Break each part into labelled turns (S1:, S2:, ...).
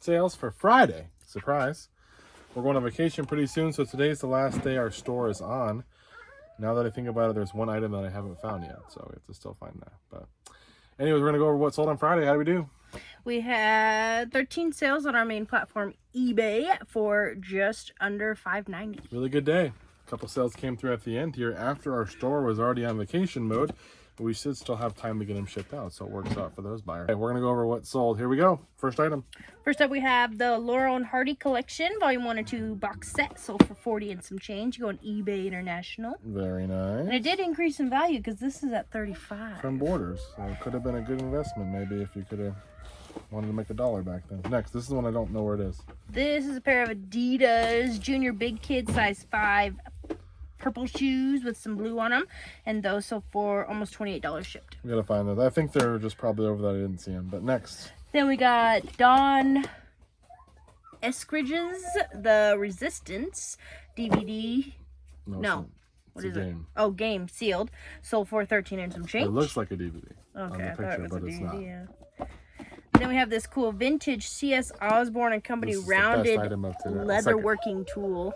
S1: sales for Friday. Surprise. We're going on vacation pretty soon, so today's the last day our store is on. Now that I think about it, there's one item that I haven't found yet, so we have to still find that. But anyways, we're going to go over what sold on Friday. How do we do?
S2: We had 13 sales on our main platform, eBay, for just under $5.90.
S1: Really good day. A couple sales came through at the end here after our store was already on vacation mode. We should still have time to get them shipped out, so it works out for those buyers. Okay, we're going to go over what sold. Here we go. First item.
S2: First up, we have the Laurel and Hardy Collection, Volume 1 and 2 box set, sold for $40 and some change. You go on eBay International.
S1: Very nice.
S2: And it did increase in value because this is at $35.
S1: From Borders. So it could have been a good investment maybe if you could have wanted to make $1 back then. Next, this is one I don't know where it is.
S2: This is a pair of Adidas Junior Big Kid size 5 purple shoes with some blue on them, and those sold for almost $28 shipped.
S1: We gotta find those. I think they're just probably over that. I didn't see them. But next.
S2: Then we got Don Eskridge's The Resistance DVD. No. What is it? Oh, game sealed. Sold for $13 and some change.
S1: It looks like a DVD
S2: on
S1: the picture, but it's not.
S2: Yeah. Then we have this cool vintage C.S. Osborne and Company rounded leather working tool.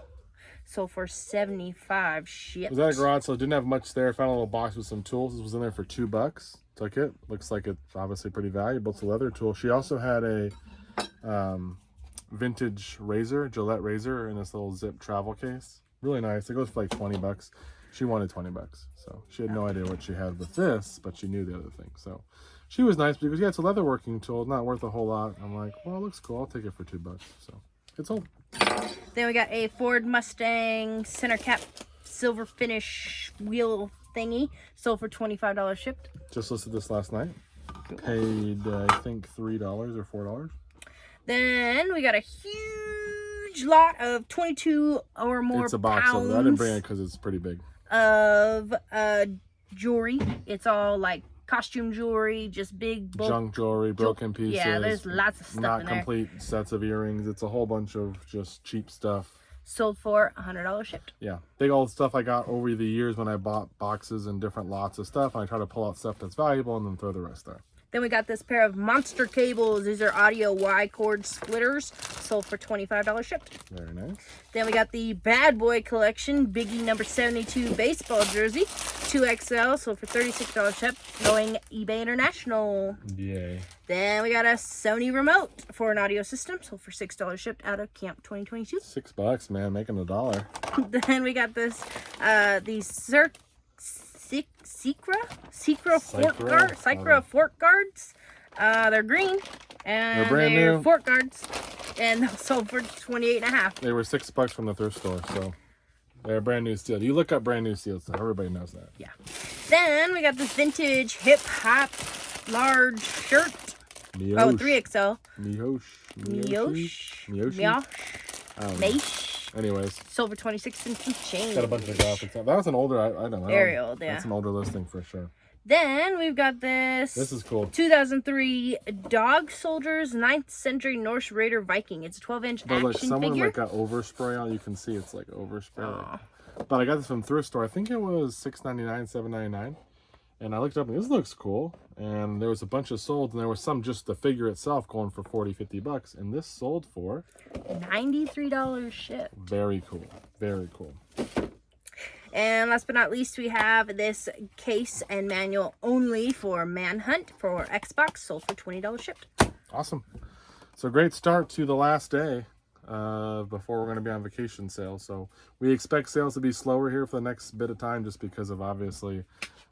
S2: Sold for $75 shipped.
S1: Was that a garage sale? Didn't have much there. Found a little box with some tools. This was in there for $2. Took it. Looks like it's obviously pretty valuable. It's a leather tool. She also had a vintage razor, Gillette razor, in this little zip travel case. Really nice. It goes for like $20. She wanted $20, so she had no idea what she had with this, but she knew the other thing. So she was nice because yeah, it's a leather working tool, not worth a whole lot. I'm like, well, it looks cool. I'll take it for $2. So it's sold.
S2: Then we got a Ford Mustang center cap silver finish wheel thingy, sold for $25 shipped.
S1: Just listed this last night. Paid I think $3 or $4.
S2: Then we got a huge lot of 22 or more
S1: It's a box
S2: pounds
S1: over there. I didn't bring it because it's pretty big.
S2: Of jewelry. It's all like costume jewelry, just big bulk
S1: junk jewelry, broken pieces.
S2: Yeah, there's lots of stuff
S1: not
S2: in there.
S1: Complete sets of earrings. It's a whole bunch of just cheap stuff.
S2: Sold for $100 shipped.
S1: Yeah, big old stuff I got over the years when I bought boxes and different lots of stuff. And I try to pull out stuff that's valuable and then throw the rest there.
S2: Then we got this pair of monster cables. These are audio Y-cord splitters. Sold for $25 shipped.
S1: Very nice.
S2: Then we got the Bad Boy Collection Biggie number 72 baseball jersey. 2XL, sold for $36 shipped. Going eBay International.
S1: Yay.
S2: Then we got a Sony remote for an audio system. Sold for $6 shipped out of Camp 2022.
S1: $6, man. Making $1.
S2: Then we got this, the Sycra fork guards. They're green and
S1: they're brand new
S2: fork guards, and they're sold for $28.50.
S1: They were $6 from the thrift store, so they're brand new steel. You look up brand new steel, so everybody knows that.
S2: Yeah. Then we got this vintage hip hop large shirt.
S1: Miosh.
S2: Oh, 3XL.
S1: Miosh. Anyways.
S2: Sold for $26 and some change.
S1: Got a bunch of graphics. That was an older item.
S2: Very old, yeah.
S1: That's an older listing for sure.
S2: Then we've got this.
S1: This is cool.
S2: 2003 Dog Soldiers 9th Century Norse Raider Viking. It's a 12-inch action
S1: someone
S2: figure.
S1: Like got overspray on. You can see it's like overspray. But I got this from thrift store. I think it was $6.99, $7.99. And I looked up and this looks cool. And there was a bunch of sold, and there was some just the figure itself going for $40, $50. And this sold for
S2: $93 shipped.
S1: Very cool. Very cool.
S2: And last but not least, we have this case and manual only for Manhunt for Xbox, sold for $20 shipped.
S1: Awesome. So great start to the last day before we're going to be on vacation sale. So we expect sales to be slower here for the next bit of time just because of obviously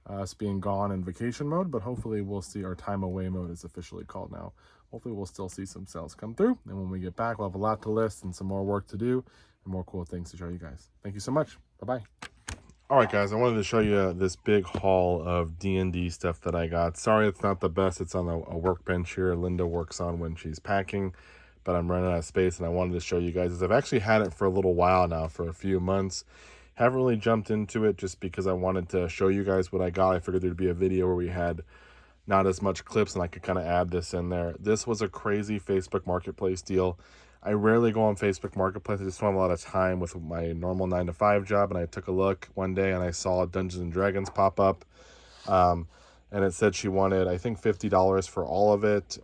S1: us being gone in vacation mode, but hopefully we'll see our time away mode is officially called now. Hopefully we'll still see some sales come through, and when we get back we'll have a lot to list and some more work to do and more cool things to show you guys. Thank you so much. Bye-bye. All right, guys, I wanted to show you this big haul of D&D stuff that I got. Sorry it's not the best. It's on a workbench here Linda works on when she's packing, but I'm running out of space, and I wanted to show you guys. I've actually had it for a little while now, for a few months. Haven't really jumped into it just because I wanted to show you guys what I got. I figured there'd be a video where we had not as much clips and I could kind of add this in there. This was a crazy Facebook Marketplace deal. I rarely go on Facebook Marketplace. I just don't have a lot of time with my normal 9-to-5 job, and I took a look one day and I saw Dungeons and Dragons pop up, and it said she wanted, I think, $50 for all of it.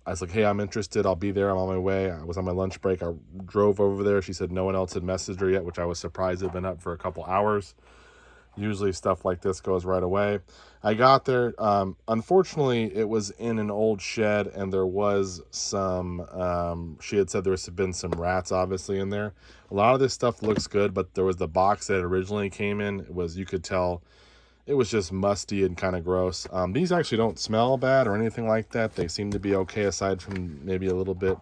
S1: I was like, hey, I'm interested. I'll be there. I'm on my way. I was on my lunch break. I drove over there. She said no one else had messaged her yet, which I was surprised. Had been up for a couple hours. Usually stuff like this goes right away. I got there. Unfortunately, it was in an old shed, and there was some, she had said there's been some rats obviously in there. A lot of this stuff looks good, but there was the box that it originally came in. It was, you could tell it was just musty and kind of gross. These actually don't smell bad or anything like that. They seem to be okay aside from maybe a little bit.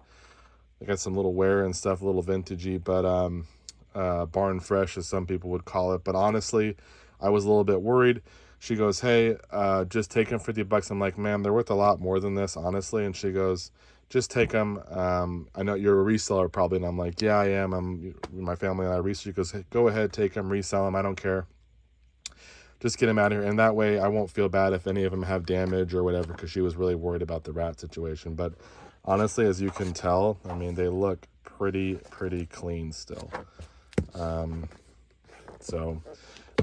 S1: They got some little wear and stuff, a little vintagey, but barn fresh as some people would call it. But honestly, I was a little bit worried. She goes, hey, just take them $50. I'm like, ma'am, they're worth a lot more than this, honestly. And she goes, just take them. I know you're a reseller probably. And I'm like, yeah, I am. My family and I resell. She goes, hey, go ahead, take them, resell them. I don't care. Just get them out of here. And that way I won't feel bad if any of them have damage or whatever, because she was really worried about the rat situation. But honestly, as you can tell, I mean, they look pretty clean still.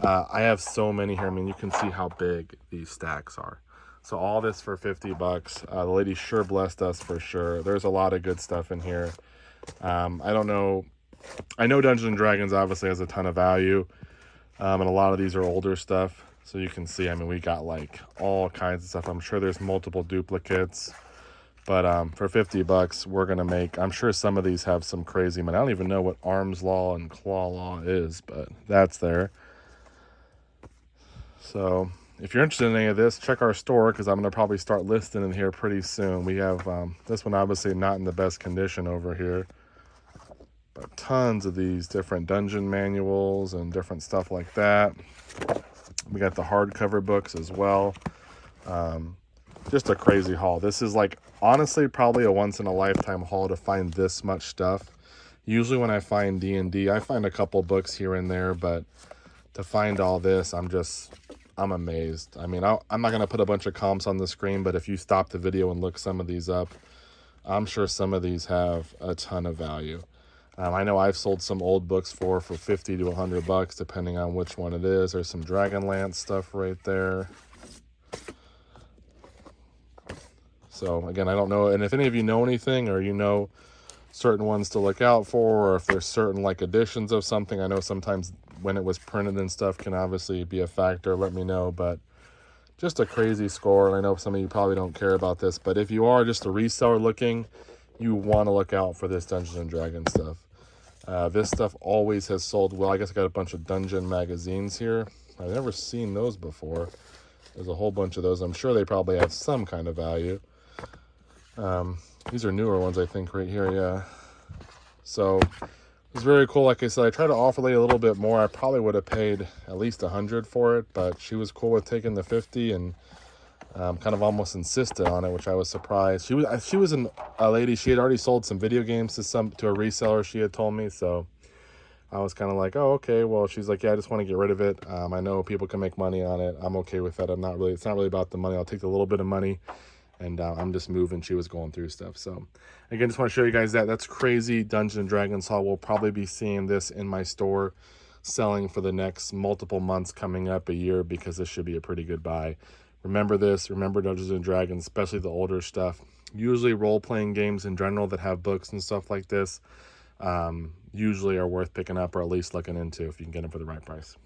S1: I have so many here. I mean, you can see how big these stacks are. So all this for $50. The lady sure blessed us for sure. There's a lot of good stuff in here. I don't know. I know Dungeons & Dragons obviously has a ton of value. And a lot of these are older stuff. So you can see, I mean, we got like all kinds of stuff. I'm sure there's multiple duplicates. But for $50, we're going to make, I'm sure some of these have some crazy money. I don't even know what arms law and claw law is, but that's there. So if you're interested in any of this, check our store, because I'm going to probably start listing in here pretty soon. We have this one obviously not in the best condition over here, but tons of these different dungeon manuals and different stuff like that. We got the hardcover books as well. Just a crazy haul. This is like, honestly, probably a once-in-a-lifetime haul to find this much stuff. Usually when I find D&D, I find a couple books here and there, but to find all this, I'm amazed. I mean, I'm not going to put a bunch of comps on the screen, but if you stop the video and look some of these up, I'm sure some of these have a ton of value. I know I've sold some old books for $50 to $100, depending on which one it is. There's some Dragonlance stuff right there. So again, I don't know. And if any of you know anything, or you know certain ones to look out for, or if there's certain like editions of something, I know sometimes when it was printed and stuff can obviously be a factor, let me know. But just a crazy score. And I know some of you probably don't care about this, but if you are just a reseller looking, you want to look out for this Dungeons & Dragons stuff. This stuff always has sold well. I guess I got a bunch of dungeon magazines here. I've never seen those before. There's a whole bunch of those. I'm sure they probably have some kind of value. These are newer ones, I think, right here. Yeah. So it's very cool. Like I said, I tried to offer lady a little bit more. I probably would have paid at least $100 for it, but she was cool with taking the $50 and kind of almost insisted on it, which I was surprised. She was a lady. She had already sold some video games to a reseller, she had told me. So I was kind of like, oh, okay. Well, she's like, yeah, I just want to get rid of it. I know people can make money on it. I'm okay with that. It's not really about the money. I'll take a little bit of money. And I'm just moving. She was going through stuff. So again, just want to show you guys that's crazy. Dungeons & Dragons haul. We'll probably be seeing this in my store selling for the next multiple months coming up, a year, because this should be a pretty good buy. Remember this. Remember Dungeons & Dragons, especially the older stuff. Usually role-playing games in general that have books and stuff like this usually are worth picking up, or at least looking into if you can get them for the right price.